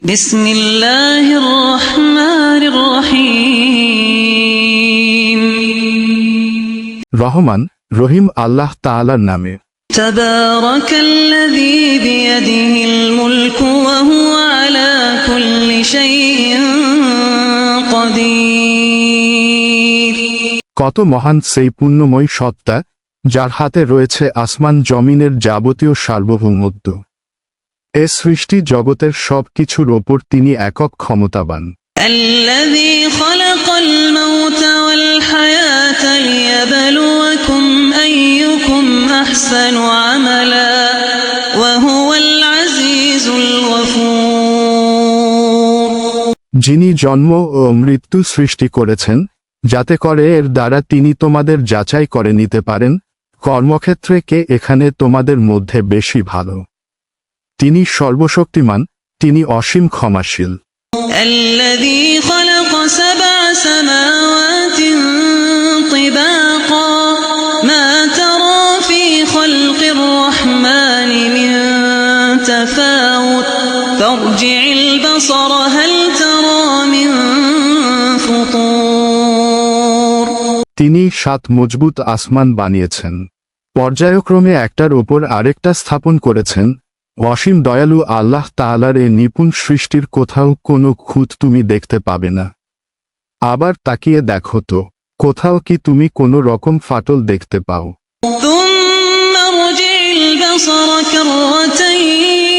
বিসমিল্লাহির রহমানির রহিম। রহমান রহিম আল্লাহ তাআলার নামে। তাবারাকাল্লাযী বিয়াদিহিল মুলকু ওয়া হুয়া আলা কুল্লি শাইইন কাদির। কত মহান সেই পুণ্যময় সত্তা, যার হাতে রয়েছে আসমান জমিনের যাবতীয় সার্বভৌমত্ব। এ সৃষ্টি জগতের সব কিছুর ওপর তিনি একক ক্ষমতাবান। الذي خلق الموت والحياة ليبلوكم أيكم أحسن عملا وهو العزيز الغفور। যিনি জন্ম ও মৃত্যু সৃষ্টি করেছেন, যাতে করে এর দ্বারা তিনি তোমাদের যাচাই করে নিতে পারেন কর্মক্ষেত্রে কে এখানে তোমাদের মধ্যে বেশি ভালো। তিনি সর্বশক্তিমান, তিনি অসীম ক্ষমাশীল। الذي خلق 7 سماوات طباقا ما ترى في خلق الرحمن من تفاوت فارجع البصر هل ترى من فطور। তিনি 7 মজবুত আসমান বানিয়েছেন, পর্যায়ক্রমে একটার উপর আরেকটা স্থাপন করেছেন। অসীম দয়ালু আল্লাহ তাআলার এ নিপুণ সৃষ্টির কোথাও কোনো খুঁত তুমি দেখতে পাবে না। আবার তাকিয়ে দেখো তো, কোথাও কি তুমি কোনো রকম ফাটল দেখতে পাও? ثم ارجع البصر كرتين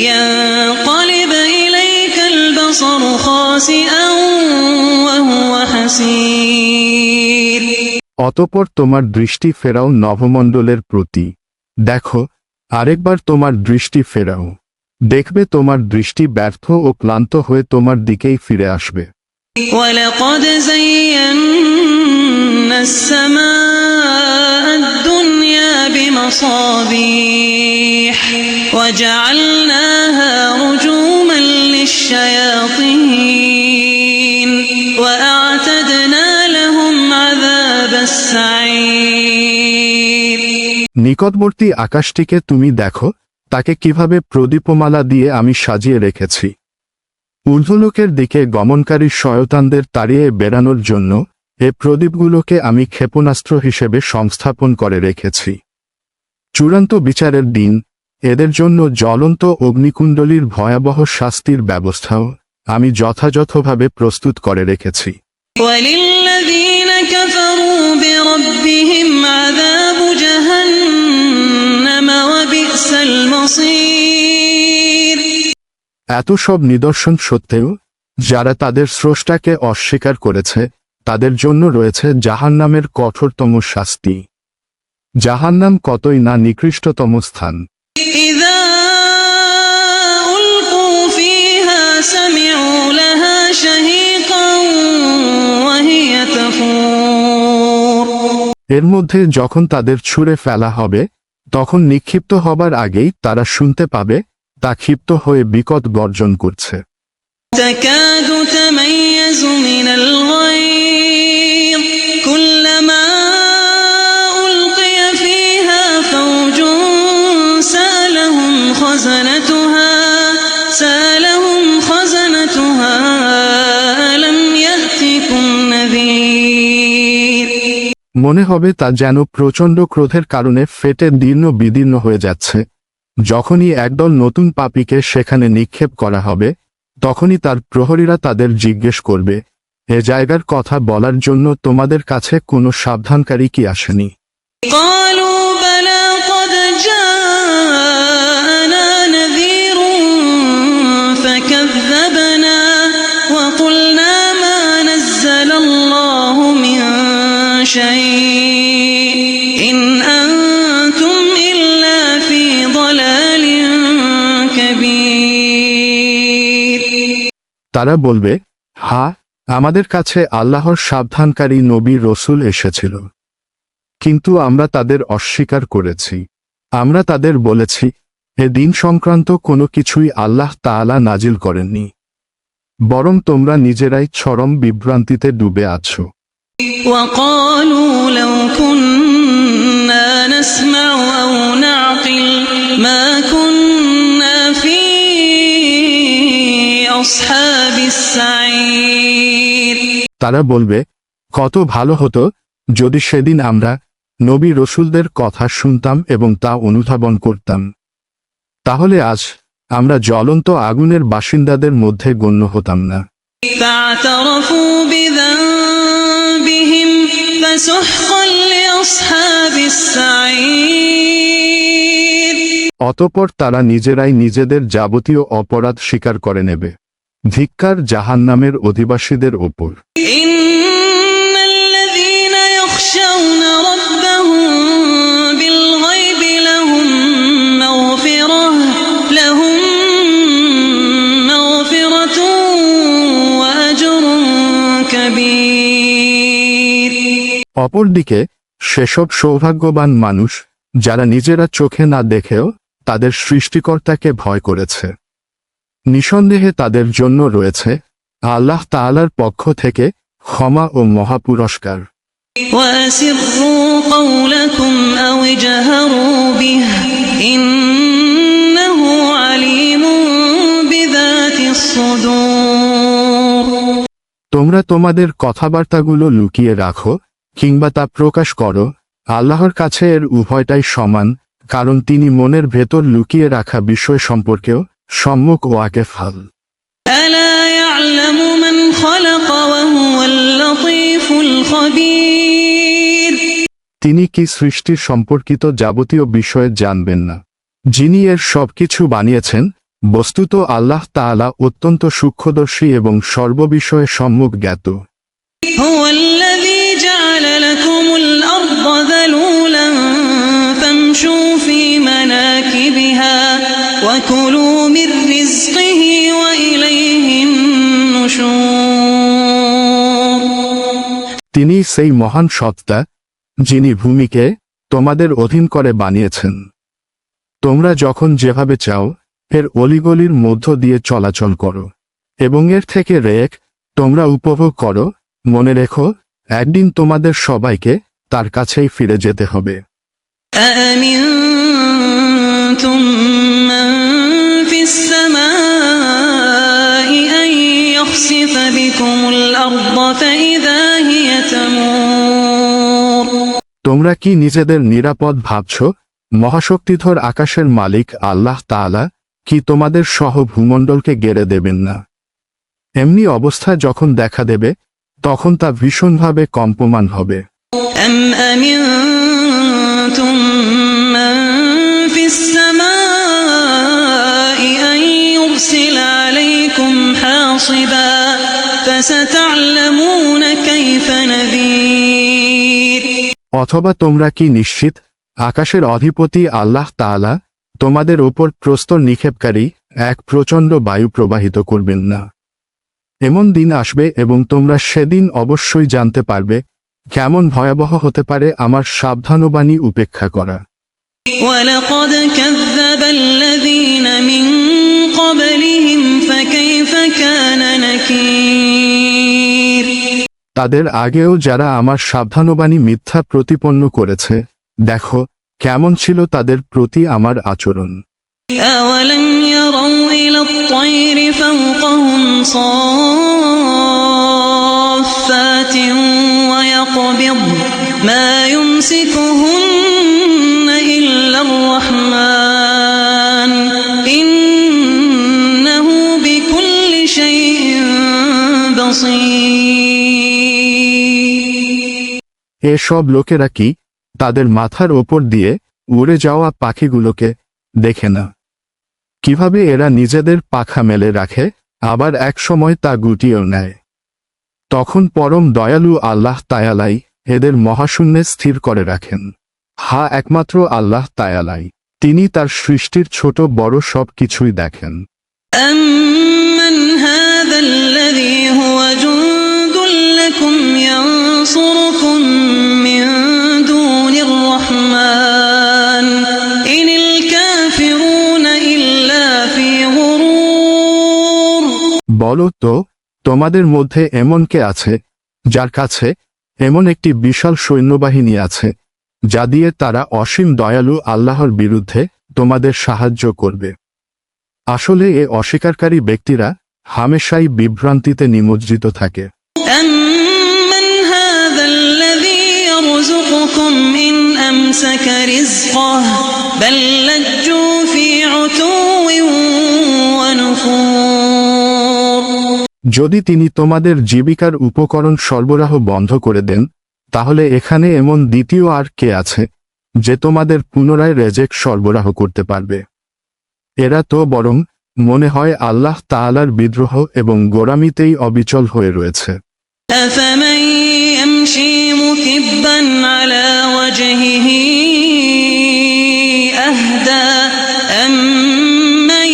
ينقلب إليك البصر خاسئا وهو حسير। অতঃপর তোমার দৃষ্টি ফেরাও নভমণ্ডলের প্রতি। দেখো, আরেকবার তোমার দৃষ্টি ফেরাও, দেখবে তোমার দৃষ্টি ব্যর্থ ও ক্লান্ত হয়ে তোমার দিকেই ফিরে আসবে। ولقد زينا السماء الدنيا بمصابيح وجعلناها رجوما للشياطين وأعتدنا لهم عذاب السعير। নিকটবর্তী আকাশটিকে তুমি দেখো, তাকে কিভাবে প্রদীপমালা দিয়ে আমি সাজিয়ে রেখেছি। ঊর্ধ্বলোকের দিকে গমনকারী শয়তানদের তাড়িয়ে বেড়ানোর জন্য এ প্রদীপগুলোকে আমি ক্ষেপণাস্ত্র হিসেবে সংস্থাপন করে রেখেছি। চূড়ান্ত বিচারের দিন এদের জন্য জ্বলন্ত অগ্নিকুণ্ডলীর ভয়াবহ শাস্তির ব্যবস্থাও আমি যথাযথভাবে প্রস্তুত করে রেখেছি। وللذين كفروا بربهم عذاب جهنم وبئس المصير। এত সব নিদর্শন সত্ত্বেও যারা তাদের স্রষ্টাকে অস্বীকার করেছে, তাদের জন্য রয়েছে জাহান্নামের কঠোরতম শাস্তি। জাহান্নাম কতই না নিকৃষ্টতম স্থান। إذا ألقوا فيها سمعوا لها شهيقا وهي تفور। এর মধ্যে যখন তাদের ছুঁড়ে ফেলা হবে, তখন নিক্ষিপ্ত হবার আগেই তারা শুনতে পাবে তা ক্ষিপ্ত হয়ে বিকট গর্জন করছে। تكاد تميز من الغيظ كلما ألقي فيها فوج سألهم خزنتها ألم يأتكم نذير। মনে হবে তা যেন প্রচণ্ড ক্রোধের কারণে ফেটে দীর্ণ বিদীর্ণ হয়ে যাচ্ছে। যখনই একদল নতুন পাপীকে সেখানে নিক্ষেপ করা হবে, তখনই তার প্রহরীরা তাদের জিজ্ঞেস করবে, এ জায়গার কথা বলার জন্য তোমাদের কাছে কোনো সাবধানকারী কি আসেনি? قالوا بلى قد جاءنا نذير فكذبنا وقلنا ما نزل الله من شيء إن أنتم إلا في ضلال كبير। তারা বলবে, হ্যাঁ, আমাদের কাছে আল্লাহর সাবধানকারী নবী রসুল এসেছিল, কিন্তু আমরা তাদের অস্বীকার করেছি। আমরা তাদের বলেছি, এ দিন সংক্রান্ত কোনো কিছুই আল্লাহ তাআলা নাজিল করেননি, বরং তোমরা নিজেরাই চরম বিভ্রান্তিতে ডুবে আছো। وقالوا لو كنا نسمع أو نعقل ما كنا في لأصحاب السعير তারা বলবে, কত ভালো হতো যদি সেদিন আমরা নবী রসুলদের কথা শুনতাম এবং তা অনুধাবন করতাম। তাহলে আজ আমরা জ্বলন্ত আগুনের বাসিন্দাদের মধ্যে গণ্য হতাম না। فاعترفوا بذنبهم فسحقا لأصحاب السعير অতঃপর তারা নিজেরাই নিজেদের যাবতীয় অপরাধ স্বীকার করে নেবে। ধিক্কার জাহান্নামের অধিবাসীদের ওপর। إن الذين يخشون ربهم بالغيب لهم مغفرة وأجر كبير অপরদিকে সেসব সৌভাগ্যবান মানুষ যারা নিজেরা চোখে না দেখেও তাদের সৃষ্টিকর্তাকে ভয় করেছে। নিঃসন্দেহে তাদের জন্য রয়েছে আল্লাহ তাআলার পক্ষ থেকে ক্ষমা ও মহাপুরস্কার। وأسروا قولكم أو اجهروا به إنه عليم بذات الصدور তোমরা তোমাদের কথাবার্তাগুলো লুকিয়ে রাখো কিংবা তা প্রকাশ করো, আল্লাহর কাছে এর উভয়টাই সমান, কারণ তিনি মনের ভেতর লুকিয়ে রাখা বিষয় সম্পর্কেও সম্মুখ ওয়াকেফাল। ألا يعلم من خلق وهو اللطيف الخبير তিনি কি সৃষ্টির সম্পর্কিত যাবতীয় বিষয়ে জানবেন না? যিনি এর সবকিছু বানিয়েছেন, বস্তুত আল্লাহ তাআলা অত্যন্ত সূক্ষ্মদর্শী এবং সর্ববিষয়ে সম্যক জ্ঞাত। هو الذي جعل لكم الأرض ذلولا فامشوا في مناكبها وكلوا من رزقه وإليه النشور তিনি সেই মহান সত্তা যিনি ভূমিকে তোমাদের অধীন করে বানিয়েছেন। তোমরা যখন যেভাবে চাও এর অলিগলির মধ্য দিয়ে চলাচল করো এবং এর থেকে রেখ তোমরা উপভোগ করো। মনে রেখো, একদিন তোমাদের সবাইকে তার কাছেই ফিরে যেতে হবে। أأمنتم من في السماء أن يخسف بكم الأرض فإذا هي تمور তোমরা কি নিজেদের নিরাপদ ভাবছ? মহাশক্তিধর আকাশের মালিক আল্লাহ তাআলা কি তোমাদের সহ ভূমণ্ডলকে গেড়ে দেবেন না? এমনি অবস্থা যখন দেখা দেবে তখন তা ভীষণভাবে কম্পমান হবে। أم أمنتم من في السماء أن يرسل عليكم حاصبا فستعلمون كيف نذير অথবা তোমরা কি নিশ্চিত আকাশের অধিপতি আল্লাহ তাআলা তোমাদের ওপর প্রস্তর নিক্ষেপকারী এক প্রচণ্ড বায়ু প্রবাহিত করবেন না? এমন দিন আসবে এবং তোমরা সেদিন অবশ্যই জানতে পারবে কেমন ভয়াবহ হতে পারে আমার সাবধানবাণী উপেক্ষা করা। ولقد كذب الذين من قبلهم فكيف كان نكير তাদের আগেও যারা আমার সাবধানবাণী মিথ্যা প্রতিপন্ন করেছে, দেখো কেমন ছিল তাদের প্রতি আমার আচরণ। أولم يروا إلى الطير فوقهم صافات ويقبض ما يمسكهن إلا الرحمن إنه بكل شيء بصير এসব লোকেরা কি তাদের মাথার ওপর দিয়ে উড়ে যাওয়া পাখিগুলোকে দেখে না? কিভাবে এরা নিজেদের পাখা মেলে রাখে, আবার এক সময় তা গুটিয়েও নেয়। তখন পরম দয়ালু আল্লাহ তাআলাই এদের মহাশূন্যে স্থির করে রাখেন। একমাত্র আল্লাহ তাআলাই, তিনি তার সৃষ্টির ছোট বড় সব কিছুই দেখেন। أمن هذا الذي هو جند لكم ينصركم من دون الرحمن إن الكافرون إلا في غرور বলো তো, তোমাদের মধ্যে এমন কে আছে যার কাছে এমন একটি বিশাল সৈন্যবাহিনী আছে যা দিয়ে তারা অসীম দয়ালু আল্লাহর বিরুদ্ধে তোমাদের সাহায্য করবে? আসলে এ অস্বীকারী ব্যক্তিরা হামেশাই বিভ্রান্তিতে নিমজ্জিত থাকে। أَمَّنْ هَذَا الَّذِي يَرْزُقُكُمْ إِنْ أَمْسَكَ رِزْقَهُ بَلْ لَجُّوا فِي عُتُوٍّ وَنُفُورٍ। যদি তিনি তোমাদের জীবিকার উপকরণ সরবরাহ বন্ধ করে দেন, তাহলে এখানে এমন দ্বিতীয় আর কে আছে যে তোমাদের পুনরায় রেজেক সরবরাহ করতে পারবে? এরা তো বরং মনে হয় আল্লাহ তাআলার বিদ্রোহ এবং গোঁড়ামিতেই অবিচল হয়ে রয়েছে। أَفَمَن يَمْشِي مُكِبًّا عَلَى وَجْهِهِ أَهْدَىٰ أَمَّن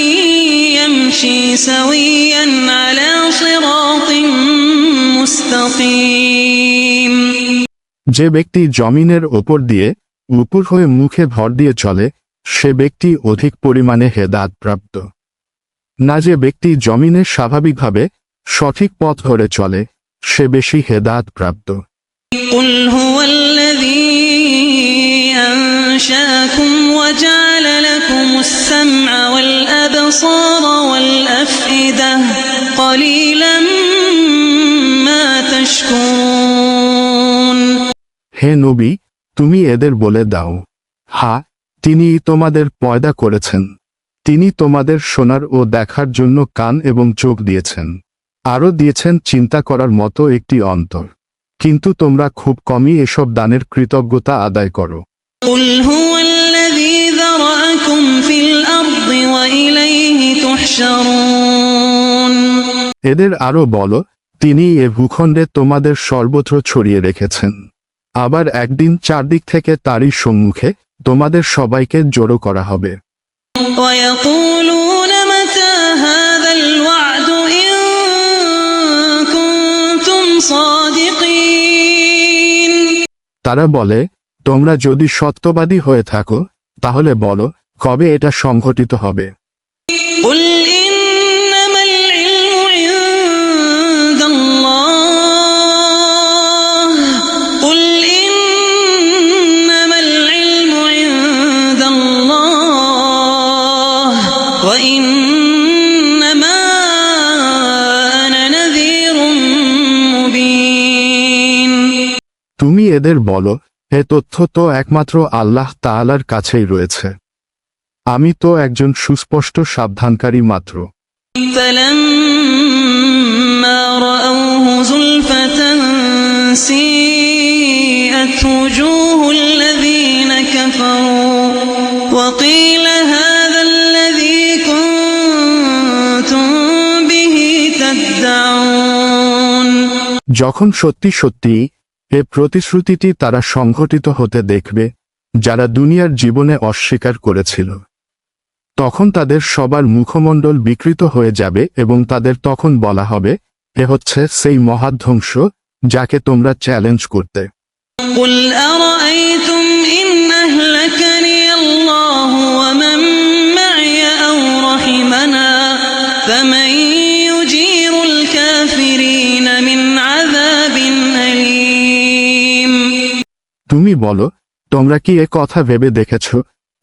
يَمْشِي سَوِيًّا عَلَى صِرَاطٍ مُّسْتَقِيمٍ। যে ব্যক্তি জমিনের ওপর দিয়ে উপর হয়ে মুখে ভর দিয়ে চলে, সে ব্যক্তি অধিক পরিমাণে হেদায়েতপ্রাপ্ত, না যে ব্যক্তি জমিনে স্বাভাবিকভাবে সঠিক পথ ধরে চলে, সে বেশি হেদায়েতপ্রাপ্ত। قُلْ هُوَ الَّذِي أَنشَأَكُمْ وَجَعَلَ لَكُمُ السَّمْعَ وَالْأَبْصَارَ وَالْأَفْئِدَةَ قَلِيلًا مَا تَشْكُرُونَ। হে নবী, তুমি এদের বলে দাও, হ্যাঁ, তিনিই তোমাদের পয়দা করেছেন। তিনি তোমাদের শোনার ও দেখার জন্য কান এবং চোখ দিয়েছেন, আরও দিয়েছেন চিন্তা করার মতো একটি অন্তর, কিন্তু তোমরা খুব কমই এসব দানের কৃতজ্ঞতা আদায় করো। قُلْ هُوَ الَّذِي ذَرَأَكُمْ فِي الْأَرْضِ وَإِلَيْهِ تُحْشَرُونَ। এদের আরও বলো, তিনি এ ভূখণ্ডে তোমাদের সর্বত্র ছড়িয়ে রেখেছেন, আবার একদিন চারদিক থেকে তারই সম্মুখে তোমাদের সবাইকে জড়ো করা হবে। وَيَقُولُونَ مَتَىٰ هَٰذَا الْوَعْدُ إِن كُنتُمْ صَادِقِينَ। তারা বলে, তোমরা যদি সত্যবাদী হয়ে থাকো, তাহলে বলো, কবে এটা সংঘটিত হবে? قُلْ إِنَّمَا الْعِلْمُ عِندَ اللَّهِ قُلْ إِنَّمَا الْعِلْمُ عِندَ اللَّهِ وَإِنَّمَا أَنَا نَذِيرٌ مُّبِينٌ। তুমি এদের বলো, এ তথ্য তো একমাত্র আল্লাহ তাআলার কাছেই রয়েছে, আমি তো একজন সুস্পষ্ট সাবধানকারী মাত্র। فَلَمَّا رَأَوْهُ زُلْفَةً سِيئَتْ وُجُوهُ الَّذِينَ كَفَرُوا وَقِيلَ هَٰذَا الَّذِي كُنتُم بِهِ تَدَّعُونَ। যখন সত্যি সত্যি এ প্রতিশ্রুতিটি তারা সংঘটিত হতে দেখবে যারা দুনিয়ার জীবনে অস্বীকার করেছিল, তখন তাদের সবার মুখমণ্ডল বিকৃত হয়ে যাবে এবং তাদের তখন বলা হবে, এ হচ্ছে সেই মহাধ্বংস যাকে তোমরা চ্যালেঞ্জ করতে। قُلْ أَرَأَيْتُمْ إِنْ أَهْلَكَنِيَ اللَّهُ وَمَن مَّعِيَ أَوْ رَحِمَنَا فَمَن يُجِيرُ الْكَافِرِينَ مِنْ عَذَابٍ أَلِيمٍ। তুমি বলো, তোমরা কি এ কথা ভেবে দেখেছ,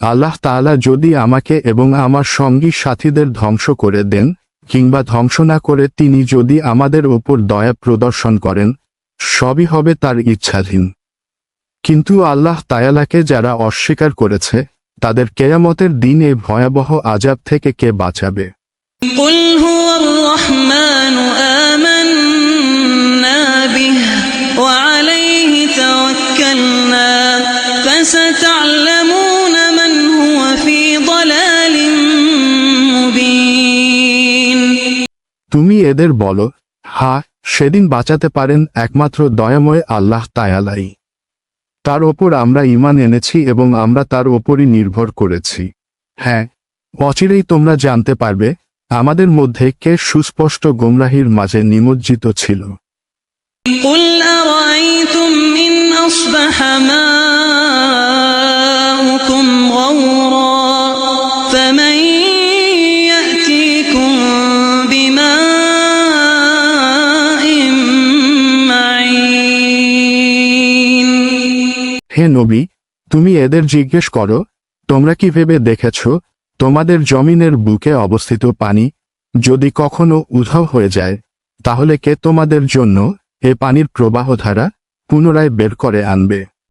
আল্লাহ তাআলা যদি আমাকে এবং আমার সঙ্গী সাথীদের ধ্বংস করে দেন, কিংবা ধ্বংস না করে তিনি যদি আমাদের ওপর দয়া প্রদর্শন করেন, সবই হবে তার ইচ্ছাধীন। কিন্তু আল্লাহ তাআলাকে যারা অস্বীকার করেছে, তাদের কিয়ামতের দিন এই ভয়াবহ আযাব থেকে কে বাঁচাবে? قُلْ هُوَ الرَّحْمَٰنُ آمَنَّا بِهِ وَعَلَيْهِ تَوَكَّلْنَا فَسَتَعْلَمُونَ مَنْ هُوَ فِي ضَلَالٍ مُّبِينٍ। তুমি এদের বলো, হ্যাঁ, সেদিন বাঁচাতে পারেন একমাত্র দয়াময় আল্লাহ তাআলাই। তার ওপর আমরা ঈমান এনেছি এবং আমরা তার ওপরই নির্ভর করেছি। হ্যাঁ, অচিরেই তোমরা জানতে পারবে আমাদের মধ্যে কে সুস্পষ্ট গোমরাহির মাঝে নিমজ্জিত ছিল। قُلْ أَرَأَيْتُمْ إِنْ أَصْبَحَ مَاؤُكُمْ غَوْرًا فَمَن يَأْتِيكُم بِمَاءٍ مَّعِينٍ। হে নবী, তুমি এদের জিজ্ঞেস করো, তোমরা কি ভেবে দেখেছ তোমাদের জমিনের বুকে অবস্থিত পানি যদি কখনো উধাও হয়ে যায় তাহলে কে তোমাদের জন্য এ পানির প্রবাহধারা পুনরায় বের করে আনবে?